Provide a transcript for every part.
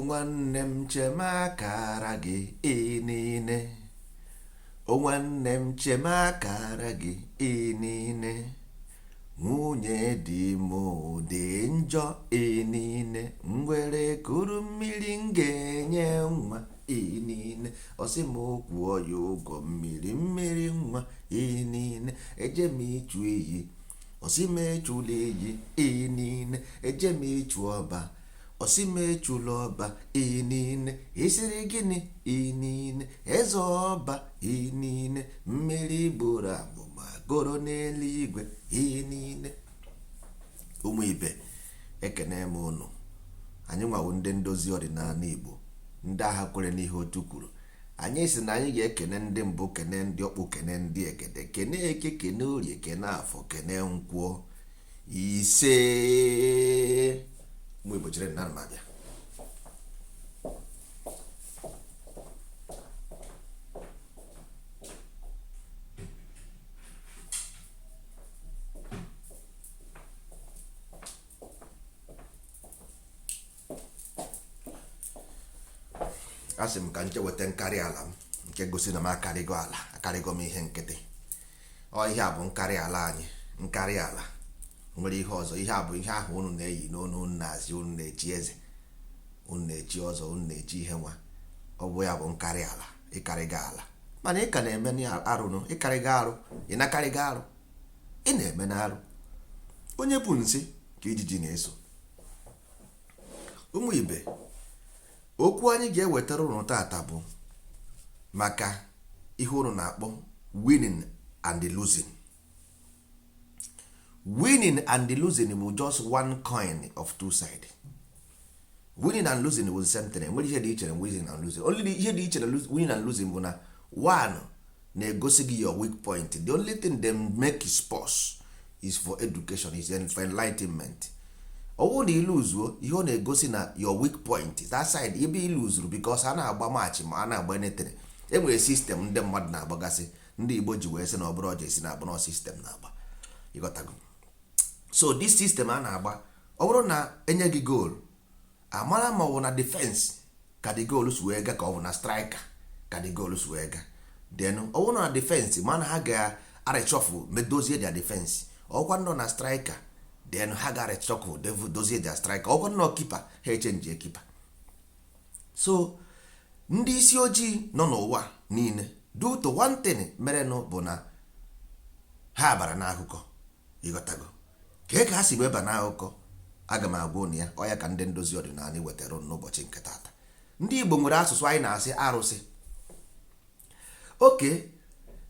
nwanne m chemakara gị niile, o nwanne m chemakara gị niile, nwunye dị m dị njọ niile, ngwere kuru mmiri m ga-enye nwa niile, ọsị m kwụọ ya ụgwọ mmiri mmiri nwa niile, eje m ịchụ iyi ọsị m echula iyi niile, eje m ịchụ ọba ọsị m echula ọba niile, isiri gịnị niile, eze ọba niile, mmiri gboro agbụgba goro n'eluigwe niile. Ụmụ ibe, ekene m unu. Anyị nwawo ndị ndozi ọdịnala Igbo, ndị agha kwere n'ihe otu kwuru. Anyị si na anyị ga-ekene ndị mbụ, kene ndị ọkpụ, kene ndị egede, kene eke, kene orie, kene afọ, kene nkwọ ise. Ụmụ Igbo chere na m abịa. Asị m ka nche weta nkarị ala m nke gosi na m akarịgo ala, akarịgo m ihe nkịtị. Ihe a bụ nkarị ala anyị, nkarị ala. Nwere ihe ọzọ, ihe a bụ ihe ahụ unu na-eyi n'onu, unu na-azị, unu na-echi eze, unu na-echi ọzọ, unu na-echi ihe nwa. Ọ bụ ya bụ nkarị ala, ịkarịgo ala. Mana ị ka na-eme arụ, ịkarịgo arụ, ị na-akarịgo arụ, ị na-eme na arụ. Onye bụ nsị ka ijiji na-eso. Ụmụ ibe, okwu anyị ga-ewetara unu tata bụ maka ihe unu na-akpọ winning and losing. Winning and losing bụ just one coin of two sides. Winning and losing bụ the same thing. Enwere ihe dị iche na winning and losing. Only ihe dị iche na winning and losing bụ na one na-egosi gị your weak point. The only thing they make sports is for education, is for enlightenment. Ọwụ na iluzuo ihe ọ na-egosi na your weak point that side ebe iluzuru, because a na-agba match ma a na-agba netere. Enwere sistem ndị mmadụ na-agbagasị, ndị Igbo ji wee sị na ọ bụrụ ọja esi na-agba na sistem na-agba. Ịghọtago? So this system a na-agba, ọ bụrụ na enye gị goal, amara ma ọ bụ na defense ka the goal si wee ga, ka ọ bụ na striker ka the goal si wee ga. Then ọ bụrụ na defense mana ha ga-arechọfụ medozie their defense, ọkwa nọ na striker, then ha ga-arechọfụ dozie their striker, ọkwa nọ keeper, ha echenji keeper. So ndị isi ojii nọ n'ụwa niile due to one thing merenụ bụ na ha bara n'akụkọ. Ịghọtago? Ka ha si wee ba n'akụkọ, aga m agwa unu ya. Ọ ya ka ndị ndozi ọdịnala wetara n'ụbọchị nke taata. Ndị Igbo nwere asụsụ anyị na-asị arụsị. Oke,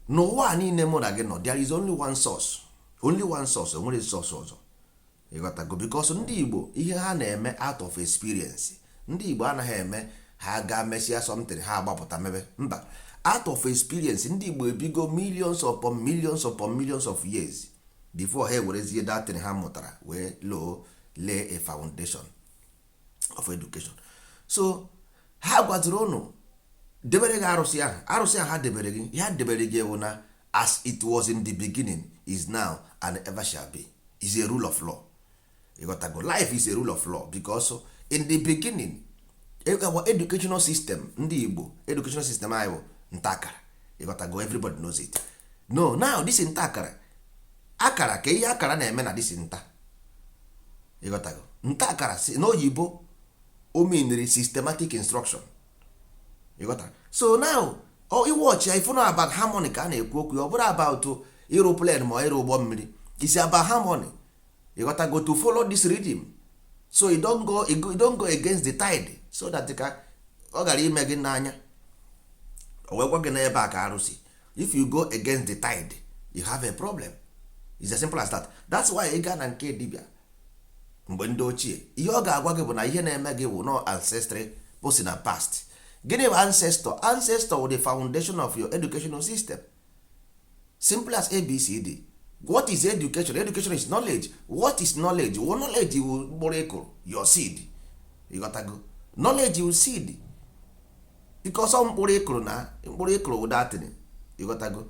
n'ụwa niile mụ na gị nọ, there is only one source, only one source, onwere source ọzọ. Ịghọtago? Because ndị Igbo ihe ha na-eme out of experience. Ndị Igbo anaghị eme ha ga mesịa something ha agbapụta mebe, mba, out of experience. Ndị Igbo ebigo millions upon millions upon millions of years before ha ewerezie datin ha mụtara wee lay a foundation of education. So ha gwaziri unu debere gị arụsị ahụ. Arụsị ahụ ha debere gị, ha debere gị ewu na as it was in the beginning, is now, and ever shall be. Is a rule of law. You got to go. Life is a rule of law, because in the beginning, our educational system, ndị Igbo educational system anyị bụ ntakara. You got to go. Everybody knows it. No, now this ntakara, akara ka ihe akara na-eme na this nta. You got to go. Ntakara si n'oyibo o mean systematic instruction. You got to. So now, you watch, if you know about harmony ka na-ekwu okwu, ọ bụrụ about aeroplane ma ịrụ ụgbọ mmiri. It's about harmony. You got to go to follow this rhythm, so you don't go against the tide, so that ọ gara ime gị n'anya o wee gwa gị n'ebe a ka arụsị. If you go against the tide, you have a problem. It's as simple as that. That's why ị gaa na nke dibịa mgbe ndị ochie, ihe ọ ga-agwa gị bụ na ihe na-eme gị bụ no ancestry post na past. Gịnị bụ ancestor? Ancestor with the foundation of your educational system. Simple as ABCD. What is education? Education is knowledge. What is knowledge? Well, knowledge will miracle your seed. You got to go. Knowledge will seed. Because some miracle without it. You got to go.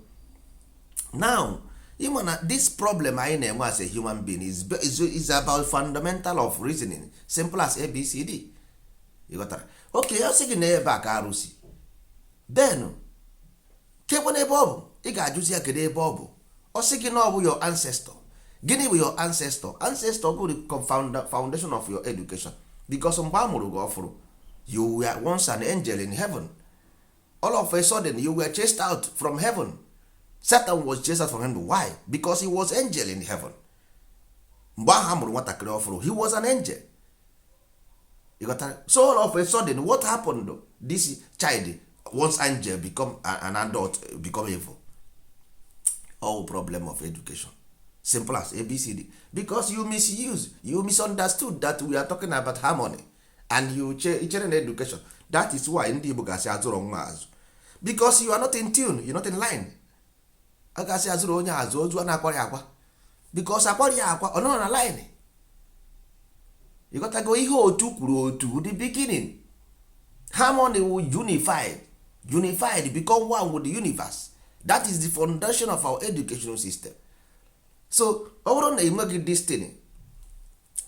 Now, even this problem I know as a human being is about fundamental of reasoning. Simple as ABCD. You got to. okay ọ sị gị na ebe a ka arụsị then kekwe n'ebe ọ bụ ị ga-ajụzi ya kedu ebe ọ bụ ọ sị gị na ọ bụ your ancestor. Gịnị bụ your ancestor? Ancestor bụ the foundation of your education because mgbe a mụrụ gị ọfụrụ you were once an angel in heaven. All of a sudden you were chased out from heaven. Satan was chased out from heaven. Why? Because he was angel in heaven. Mgbe ahụ a mụrụ nwatakịrị ọfụrụ he was an angel. You got that? So all of a sudden what happened? This child once angel become an adult become evil. All problem of education. Simple as ABCD. Because you misunderstood that we are talking about harmony and you chere na education. That is why ndị Igbo ga-asị azụrụ nwa azụ. Because you are not in tune, you are not in line. A ga-asị azụrụ onye azụ ozu a na-akwari akwa. Because akwari ya akwa ọ nọ na line. You got to go ihe otu kwuru otu the beginning. Harmony will unified become one with the universe. That is the foundation of our educational system. So ọ bụrụ na enweghị destiny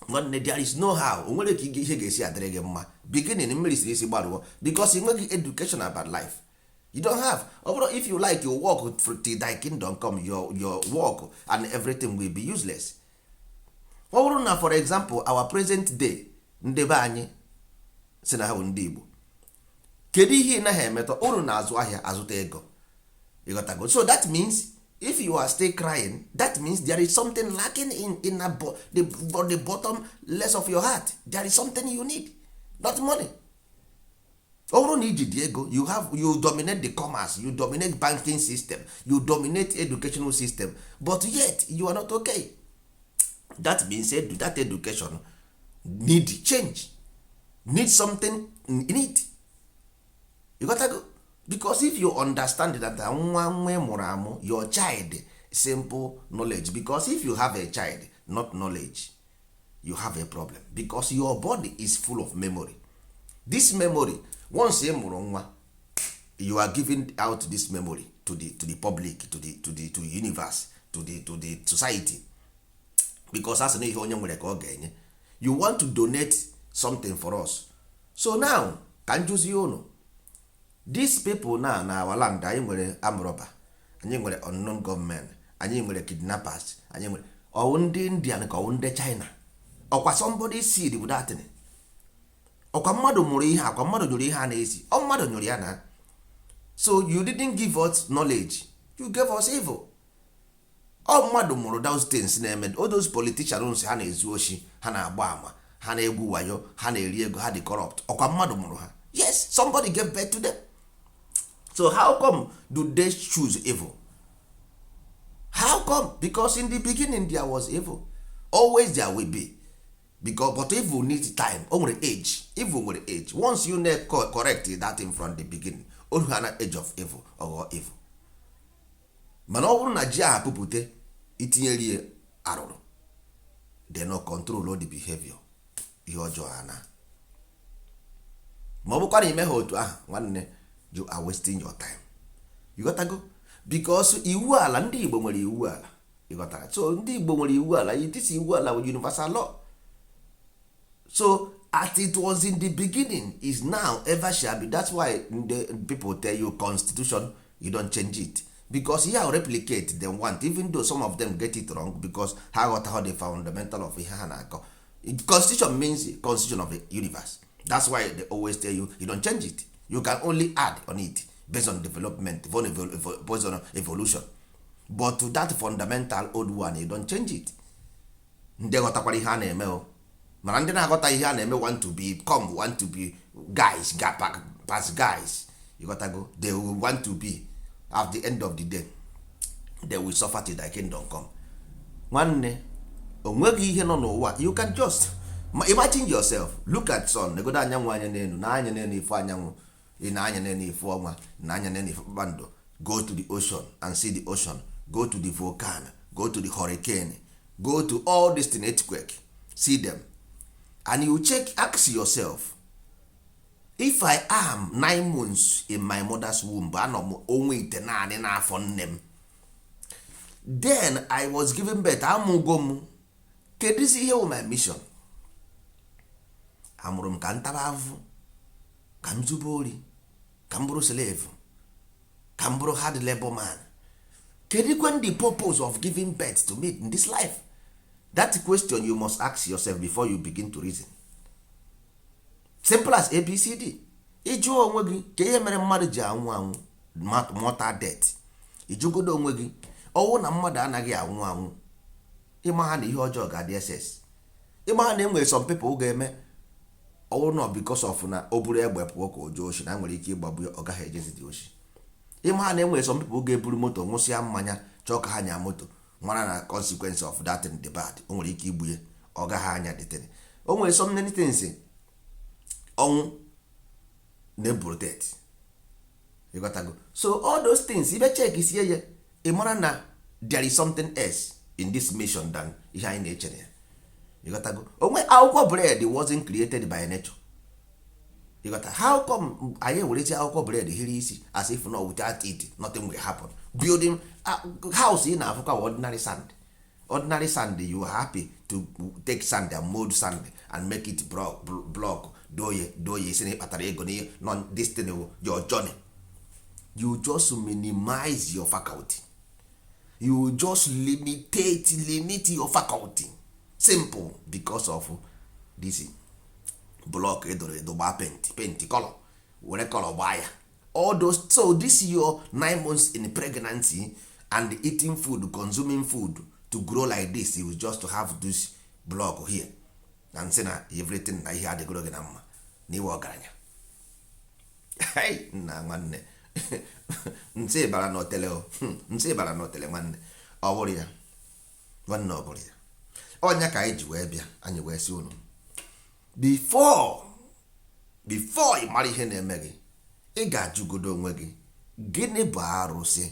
nwanne there is no how o nwere ka ihe ga-esi adịrị gị mma beginning mmiri siri isi gbarụọ because enweghị education about life. You don't have. Ọ bụrụ if you like you walk till thy kingdom come your work and everything will be useless. Ọ bụrụ na for example our present day ndị be anyị si na ha bụ ndị Igbo kedu ihe ị naghị emetọ unu na-azụ ahịa azụta ego ịghọtago. So that means if you are still crying that means there is something lacking in the bottom less of your heart. There is something you need, not money. Ọ bụrụ na iji dị ego you dominate the commerce, you dominate banking system, you dominate educational system, but yet you are not okay. That means that education need change, need something in it. You gotta go. Because if you understand that nwa mụrụ amụ your child simple knowledge, because if you have a child not knowledge you have a problem because your body is full of memory. This memory once ị mụrụ nwa you are giving out this memory to the public, to the universe, to the society, because as na ihe onye nwere ka ọ ga-enye. You want to donate something for us. So now ka njuzi unu these people na our land anyị nwere amụrọba, anyị nwere unknown government, anyị nwere kidnappers, anyị nwere ọwụ ndị Indian ka ọwụ ndị China. Ọkwa somebody seed with that thing. Ọkwa mmadụ mụrụ ihe akwa mmadụ nyụrụ ihe a na-esi ọ mmadụ nyụrụ ya na. So you didn't give us knowledge, you gave us evil. Ọ mmadụ mụrụ those things na-eme all those politicians ha na-ezu oshi, ha na-agba ama, ha na-egwu wayo, ha na-eri ego, ha dị corrupt. Ọkwa mmadụ mụrụ ha. Yes, somebody gave birth to them. So how come do they choose evil? How come? Because in the beginning there was evil. Always there will be. Because but evil needs time. O nwere age. Evil nwere age. Once you correct that thing from the beginning, onu ha na age of evil or evil. Mana ọ bụrụ na ji aha pụpụte itinyere ya arụrụ, they no control all the behavior. Ihe ọjọọ ha na. Ma ọ bụkwa na ime ha otu ahụ nwanne, you are wasting your time. You gotta go. Because iwu ala ndị Igbo nwere iwu ala. You gotta. So ndị Igbo nwere iwu ala. This iwu ala with universal law. So as it was in the beginning is now ever shall be. That's why the people tell you constitution you don't change it. Because here replicate they want, even though some of them get it wrong because how the fundamental of ihe ha na-akọ. Constitution means constitution of the universe. That's why they always tell you don't change it. You can only add on it based on development, based on evolution. But to that fundamental old one, you don't change it. Ndị ghọtakwara ihe a na-eme o. Mana ndị na-aghọta ihe a na-eme want to be guys, past guys. You gotta go. They will want to be at the end of the day. They will suffer till thy kingdom come. Nwanne, onweghị ihe nọ n'ụwa. You can just imagine yourself. Look at sun. Negodo anyanwụ anya n'elu, na anya n'elu ifu anyanwụ. Na-anya n'elu ifu ọnwa, na-anya n'elu ifu kpakpando. Go to the ocean and see the ocean. Go to the volcano, go to the hurricane, go to all this earthquake, see them, and you ask yourself, if I am 9 months in my mother's womb, then I was given birth, amụgo kedu isi ihe my mission? Amụrụ m ka ntaba afụ ka m zube ori, ka m bụrụ slave, ka m bụrụ hard labor man? Kedu kwen the purpose of giving birth to me in this life? That question you must ask yourself before you begin to reason. Simple as ABCD. Ịjụọ onwe gị ka ihe mere mmadụ ji anwụ anwụ, mortal death. Ịjụgodo onwe gị, ọwụ na mmadụ anaghị anwụ anwụ, ịma ha na ihe ọjọọ ga-adị ss. Ịma ha na enwere some people ga-eme ọwụ nọ because of na o buru egbe pụọ ka o jee oshi, na nwere ike ịgbagbu ya, ọ gaghị ejezi dị oshi. Ịma ha na enwere some people ga-eburu moto nwụsịa mmanya chọọ ka ha nya moto, mara na consequence of that thing the bad, o nwere ike igbu ya, ọ gaghị anya the thing. O nwere some many things ọnwụ na-ebrotect. You got to go. So all those things, if you check is here, ịmara na there is something else in this mission than ihe anyị na-eche ya. You got to go. Onwe akwụkwọ bread wasn't created by nature. You got to, how come anyị werezi akwụkwọ bread hiri isi as if no, without it nothing will happen? Building house ị na-afụkwa ordinary sand. Ordinary sand, you are happy to take sand and mold sand and make it block doye isi na ịkpatara ego n'ihe non destiny your journey. You just minimize your faculty. You just limit your faculty. Simple, because of this block edoro gba paint color, were color gbaa ya. All those, so this your 9 months in pregnancy and eating food, consuming food to grow like this, you just to have this block here and say na everything na ihe adịgoro gị na mma na iwe ọgaranya. Hey, na nwanne nsị bara n'otele o, nsị bara n'otele nwanne, ọ bụrụ ya nwanne, ọ bụrụ ya. Ọnya ka anyị ji wee bịa, anyị wee si unu before ị mara ihe na-eme gị, ị ga-ajụgodo onwe gị gịnị bụ arụsị.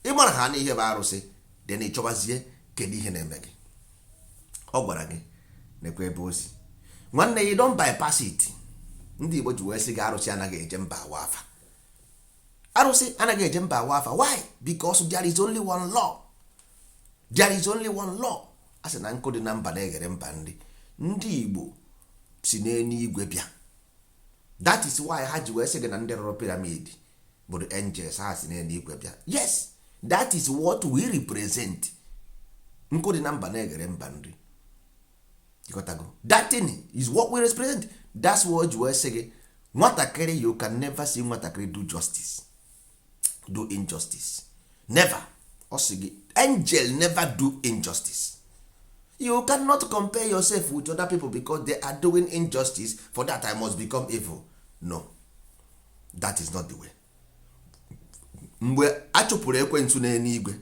Ị mara ha na ihe bụ arụsị, dị na ịchọbazie kedu ihe na-eme gị. Ọ gwara gị nekwa ebe ozi nwanne, you don't bypass it. Ndị Igbo ji wee sị gị arụsị anaghị eje mba awa afa. Arụsị anaghị eje mba awa afa. Why? Because there is only one law. There is only one law. A sị na nkụ dị na mba na-eghere mba nri. Ndị Igbo si n'eluigwe bịa. That is why ha ji wee sị gị na ndị rụrụ piramid bụ the angels, ha si n'eluigwe bịa. Yes, that is what we represent. Nkụ dị na mba na-eghere mba nri. That thing is what we represent. That's what you were saying. Nwatakịrị, you can never see nwatakịrị do justice, do injustice. Never. Osigi, angel never do injustice. You cannot compare yourself with other people because they are doing injustice. For that I must become evil. No, that is not the way. Mgbe a chụpụrụ ekwensu n'eluigwe,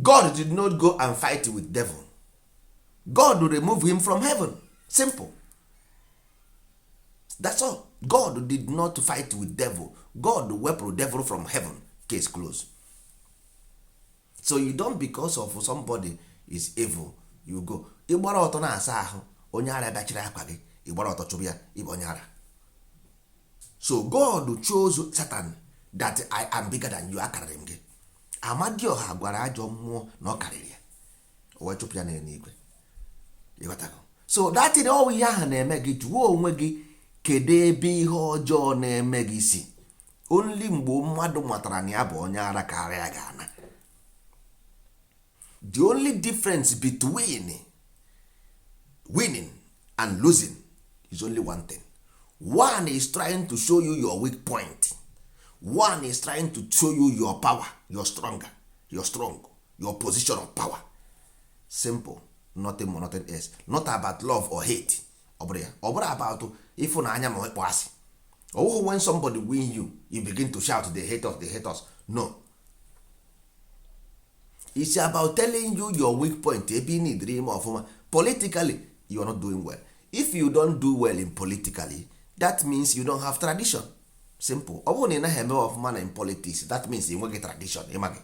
God did not go and fight with devil. God will remove him from heaven. Simple. That's all. God did not fight with devil. God wept devil from heaven. Case closed. So you don't, because of somebody is evil, you go ịgbara ọtọ na-asa ahụ, onye ara bịachiri akwa gị, ịgbara ọtọ chụbụ ya, ịbụ onye ara. So God chose Satan that I am bigger than you, akarịrị m gị. Amadioha gwara ajọ mmụọ na ọ karịrị ya, o wee chụpụ ya n'eluigwe. So that is all ihe ahụ na-eme gị. Jụọ onwe gị kedu ebe ihe ọjọọ na-eme gị si. Only mgbe mmadụ matara na ya bụ onye ara karịa gị ana. The only difference between winning and losing is only one thing. One is trying to show you your weak point. One is trying to show you your power, your strong, your position of power. Simple. Nothing more, nothing else. Not about love or hate. Ọ bụrụ about ịfụnanya ma ịkpọ asị. Or when somebody win you, you begin to shout the haters. No. It's about telling you your weak point. Ebe ị need dream of politically, you are not doing well. If you don't do well in politically, that means you don't have tradition. Simple. Ọ bụrụ na ị naghị eme ọfụma in politics, that means ị nweghị tradition. Ịmaghị.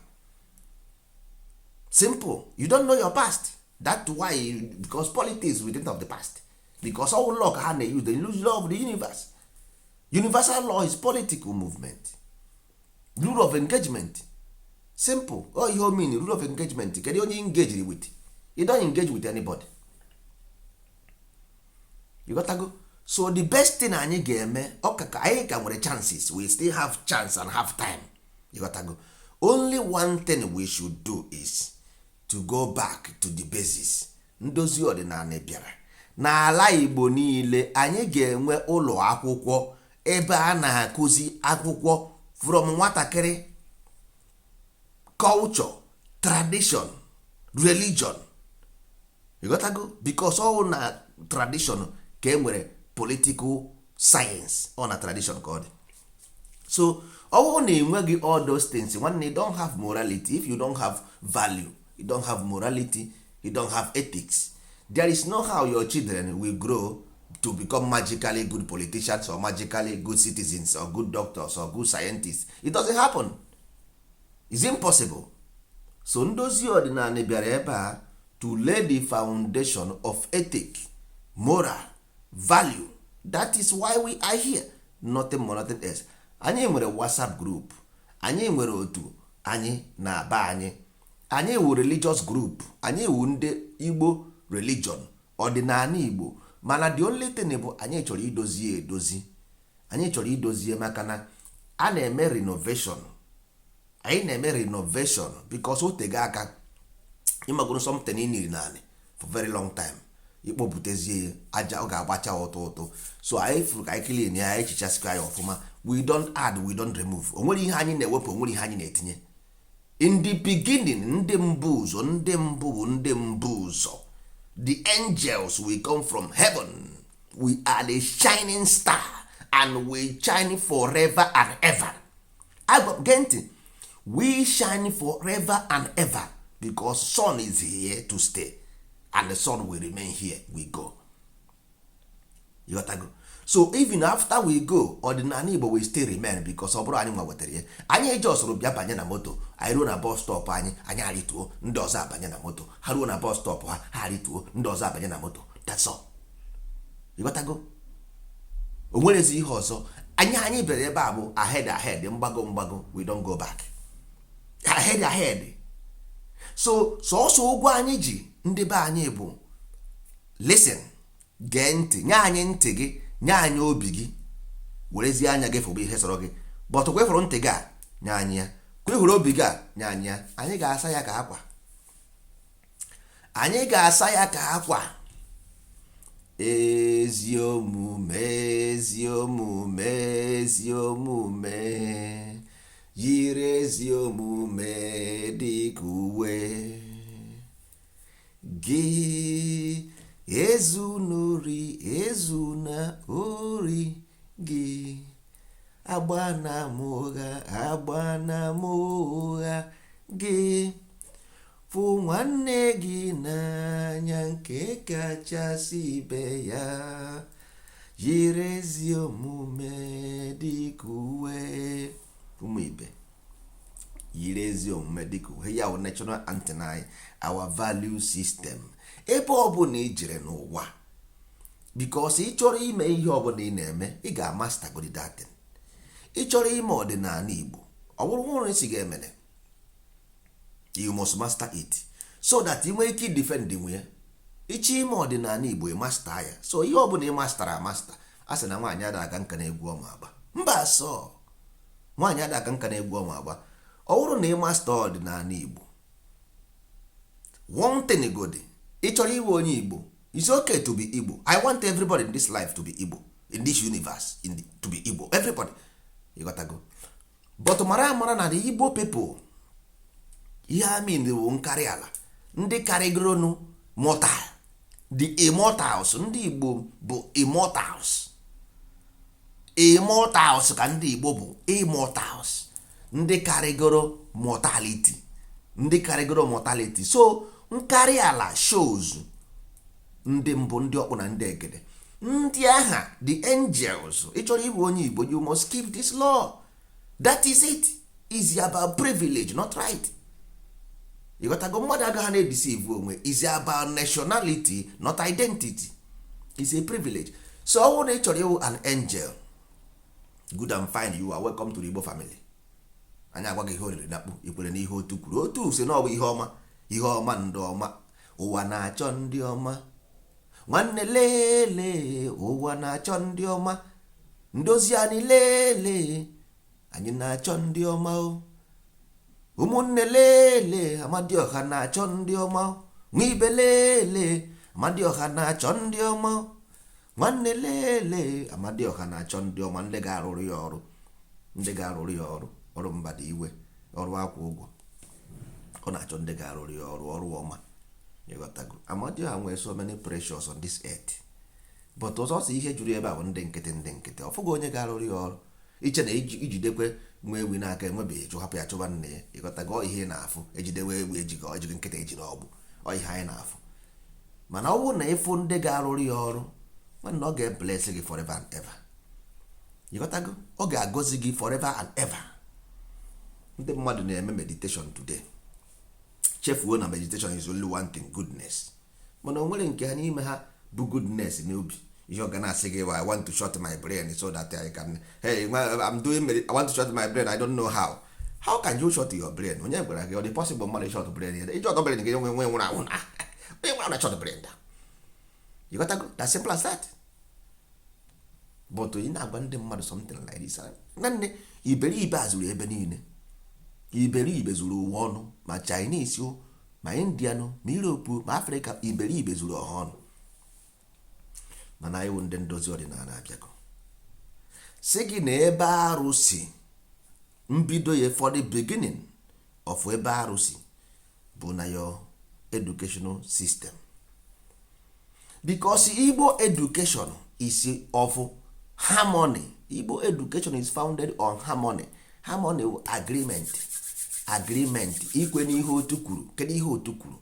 Simple. You don't know your past. That's why, because politics we didn't have the past. Because all law ha na-use, they use law of the universe. Universal law is political movement. Rule of engagement. Simple. Oh, you mean rule of engagement. Kedu onye engage with? You don't engage with anybody. You got to go. so the best thing anyị ga-eme ọkaka anyị ka nwere chances, we still have chance and have time. You got to go. Only one thing we should do is to go back to the basis. Ndozi ọdịnala bịara n'ala Igbo niile, anyị ga-enwe ụlọ akwụkwọ ebe a na-akụzi akwụkwọ from nwatakịrị, culture, tradition, religion. You got to go, because all na tradition ka e nwere political science, ọ na tradition ka ọ dị. So ọ na enweghị all those things, nwanne, you don't have morality. If you don't have value, you don't have morality, you don't have ethics, there is no how your children will grow to become magically good politicians or magically good citizens or good doctors or good scientists. It doesn't happen. It's impossible. So ndozi ọdịnala bịara ebe a to lay the foundation of ethic, moral, value. That is why we are here, nothing more, nothing else. Anyị nwere WhatsApp group, anyị nwere otu anyị na aba anyị wu religious group, anyị wu ndị Igbo religion, ọdịnala Igbo. Mana the only thing bụ anyị chọrọ idozi anyị chọrọ idozie maka na a na-eme renovation. Anyị na-eme renovation because o tega aka ịmagoro something in naanị for very long time, ikpobutezie aja ọ ga-agbacha ụtụ. So anyị furu ka anyị clean ya, anyị chichasikwa ya ọfụma. We don't add, we don't remove. O nwere ihe anyị na-ewepụ, o nwere ihe anyị na-etinye. In the beginning, ndị mbụ ụzọ, the angels will come from heaven. We are the shining star and we shine forever and ever. Again, we shine forever and ever because sun is here to stay and the sun will remain here. We go. You got to go. So even after we go, ọdịnala Igbo will still remain because ọ bụrụ anyị nwa wetara ya. Anyị ejosoro bịa banye na moto, anyị ruo na bus stop anyị arịtuo, ndị ọzọ abanye na moto, ha ruo na bus stop ha arịtuo, ndị ọzọ abanye na moto. That's all. You got to go. O nwerezi ihe ọzọ. Anyị bịara ebe a bụ ahead, mgbago, we don't go back. Ahead. So sọsọ ụgwọ anyị ji ndị be anyị bụ listen, gee ntị, nye anyị ntị gị, nye anyị obi gị, werezie anya gị fụbụ ihe sọrọ gị, but kwefụrụ ntị gị a nye anyị ya, kwefụrụ obi gị a nye anyị ya. Anyị ga-asa ya ka akwa, anyị ga-asa ya ka akwa. Ezi omume yiri ezi omume dịka uwe gị, ezuna ori gị, agbana m ụgha gị, fụ nwanne gị n'anya nke kachasị ibe ya, yiri ezi omume dịka uwe. Ụmụ ibe, yiri ezi omume dịka uwe ya wụ national anthem anyị, our value system. Ebe ọbụla ijere n'ụwa, because ị chọrọ ime ihe ọbụla ị na-eme, ị ga-amasta godi datin. Ị chọrọ ime ọdịnala Igbo, ọ bụrụ nwere isi ga-emene, you must master it so that ị nwee ike defend nwe. Ịchọ ime ọdịnala Igbo, ị master ya. So ihe ọbụla ị mastara amasta, a sị na nwaanyị ada aga nka na-egwu ọma agba. Mba asọ, nwaanyị ada aga nka na-egwu ọma agba. Ọ bụrụ na ị master ọdịnala Igbo, one thing godi, ị chọrọ iwe onye Igbo, it's okay to be Igbo. I want everybody in this life to be Igbo, in this universe, to be Igbo. Everybody, you gotta go. But mara na the Igbo people, ihe I mean bụ nkarị ala, ndị karịgoronu mortal, the immortals. Ndị Igbo bụ immortals ka ndị Igbo bụ immortals, ndị karịgoro mortality. So nkarị ala shows ndị mbụ, ndị ọkpụ na ndị egede, ndị agha, the angels. Ị chọrọ ịbụ onye Igbo, you must keep this law. That is it. Is about privilege, not right. You got to go. Mmadụ agaghị na-edeceive onwe. Is about nationality, not identity. It's a privilege. So ọ bụrụ na ị chọrọ ịbụ an angel, good and fine, you are welcome to the Igbo family. Anyị agwa gị ihe oriri na akpụ, ikwere na ihe otu kwuru, otu si na ọ bụ ihe ọma, ndị ọma. Ụwa na-achọ ndị ọma, nwanne lele ụwa na-achọ ndị ọma, ndozi anyị lele anyị na-achọ ndị ọma o, ụmụnne lele Amadioha na-achọ ndị ọma o, nwa ibe lele Amadioha na-achọ ndị ọma o, nwanne lele Amadioha na-achọ ndị ọma, ndị ga-arụrụ ya ọrụ, ndị ga-arụrụ ya ọrụ, ọrụ mbada iwe, ọrụ akwa ụgwọ. Ọ na-achọ ndị ga-arụrụ ya ọrụ, ọrụ ọma. Ịghọtago? Amadioha nwere so many precious on this earth, but ọsọsọ ihe juru ebe a bụ ndị nkịtị. Ọ fụghị onye ga-arụrụ ya ọrụ. Iche na ijidekwe nwa ewi n'aka enwebeghị chụ, hapụ ya chụba nne ya. Ịghọtago? Ihe ị na-afụ ejidewe ewu ejighị nkịta ejiri ọgbụ, ọ ihe anyị na-afụ. Mana ọ bụrụ na ịfụ ndị ga-arụrụ ya ọrụ, nwanne ọ ga-ebless gị forever and ever. Ịghọtago? Ọ ga-agọzi gị forever and ever. Ndị mmadụ na-eme meditation today, chefuo na meditation is only one thing, goodness. Mana o nwere nke ha n'ime ha bụ goodness n'obi. Ihe ọ ga na-asị gị, I want to shut my brain so that I can, hey, I'm doing, I want to shut my brain, I don't know how. How can you shut your brain? Onye gwara gị ọ dị possible mmadụ shut brain ya? Iji ọtọ brain gị nwere nwụrụ anwụ na onye nwere na shut brain da. You got to go, that's simple as that. But ị na-agwa ndị mmadụ something like this. Nne iberibe a zuru ebe niile, iberibe zuru ụwa ọnụ, ma Chinese o, ma Indian o, ma Europe o, ma Africa, iberibe zuru ọha ọnụ. Mana anyị wụ ndị ndozi ọdịnala abịago sị gị na ebe arụ si, mbido ya for the beginning of ebe arụ si bụ na your educational system, because Igbo education is of harmony. Igbo education is founded on harmony. Harmony bụ agreement, ikwe n'ihe otu kwuru. Kedu ihe otu kwuru?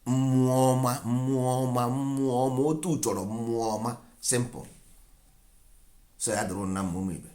Mmụọ ọma, otu chọrọ mmụọ ọma, simple. So ya dụrụ nna ụmụ ibe